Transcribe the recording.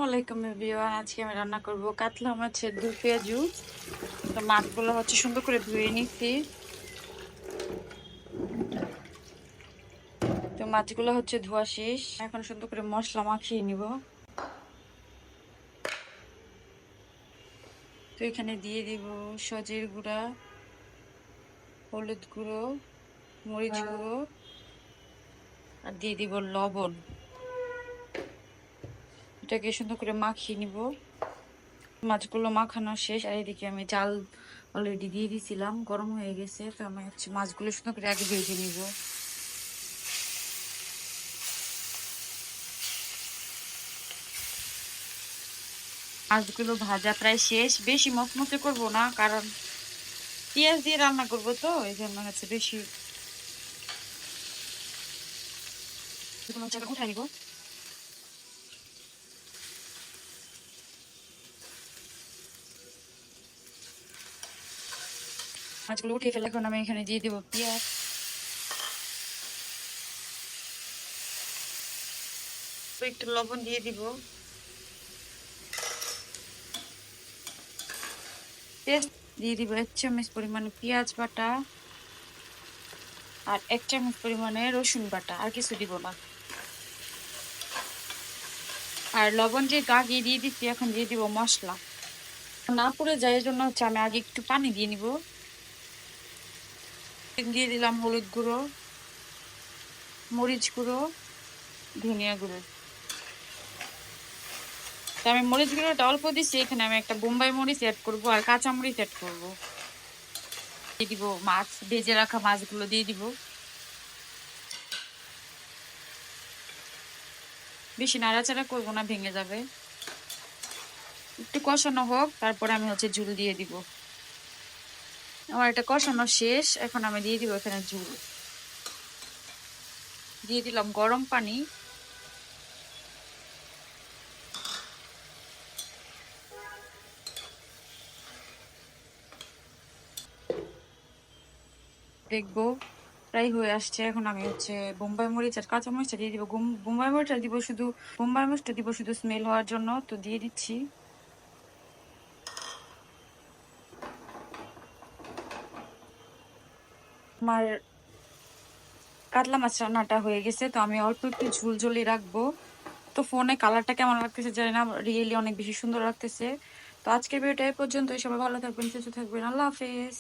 আলাইকুম এভরিওয়ান। আজকে আমি রান্না করব কাতলা মাছের দু পেঁয়াজু। তো মাছগুলো সুন্দর করে ধুয়ে নিচ্ছি। তো মাছগুলো ধোয়া শেষ। এখন সুন্দর করে মশলা মাখিয়ে নিব। তো এখানে দিয়ে দিব সজের গুঁড়া, হলুদ গুঁড়ো, মরিচ গুঁড়ো আর দিয়ে দিব লবণ। এটাকে সুন্দর করে মাখিয়ে নিব। মাছগুলো মাখানো শেষ। আর এদিকে আমি চাল অলরেডি দিয়ে দিয়েছিলাম, গরম হয়ে গেছে। তো আমি মাছগুলো সুন্দর করে আগে ভেজে নিব। মাছগুলো ভাজা প্রায় শেষ। বেশি মচমচে করবো না, কারণ পেঁয়াজ দিয়ে রান্না করবো, তো এই জন্য বেশি উঠাই নিব। মাছগুলো উঠিয়ে ফেলে এখন আমি এখানে দিয়ে দিব পেঁয়াজ, একটু লবণ দিয়ে দিব, দিয়ে দিব 1 চামচ পরিমাণে পেঁয়াজ বাটা আর 1 চামচ পরিমাণে রসুন বাটা। আর কিছু দিব না। আর লবণ যে গাগিয়ে দিয়ে দিচ্ছি, এখন দিয়ে দিব মশলা। না পুড়ে যায় এর জন্য আমি আগে একটু পানি দিয়ে নিব। দিয়ে দিলাম হলুদ গুঁড়ো, মরিচ গুঁড়ো, ধনিয়া গুঁড়ো। তো আমি মরিচ গুঁড়োটা অল্প দিচ্ছি। এখানে আমি একটা বোম্বাই মরিচ অ্যাড করবো আর কাঁচা মরিচ অ্যাড করবো। দিয়ে দিব মাছ, ভেজে রাখা মাছগুলো দিয়ে দিব। বেশি নাড়াচাড়া করবো না, ভেঙে যাবে। একটু কষানো হোক, তারপরে আমি ঝুল দিয়ে দিব। আমার এটা কষানো শেষ। এখন আমি দিয়ে দিব এখানে ঝুল। দিয়ে দিলাম গরম পানি। দেখবো প্রায় হয়ে আসছে। এখন আমি বোম্বাই মরিচ আর কাঁচা মরিচটা দিয়ে দিব। বোম্বাই মরিচটা দিব শুধু, বোম্বাই মরিচটা দিব শুধু স্মেল হওয়ার জন্য। তো দিয়ে দিচ্ছি। আমার কাতলা মাছ রান্নাটা হয়ে গেছে। তো আমি অল্প একটু ঝুল ঝুলি রাখবো। তো ফোনে কালারটা কেমন লাগতেছে জানি না, রিয়েলি অনেক বেশি সুন্দর লাগতেছে। তো আজকের ভিডিওটা এই পর্যন্তই। সবাই ভালো থাকবেন, সুস্থ থাকবেন। আল্লাহ হাফেজ।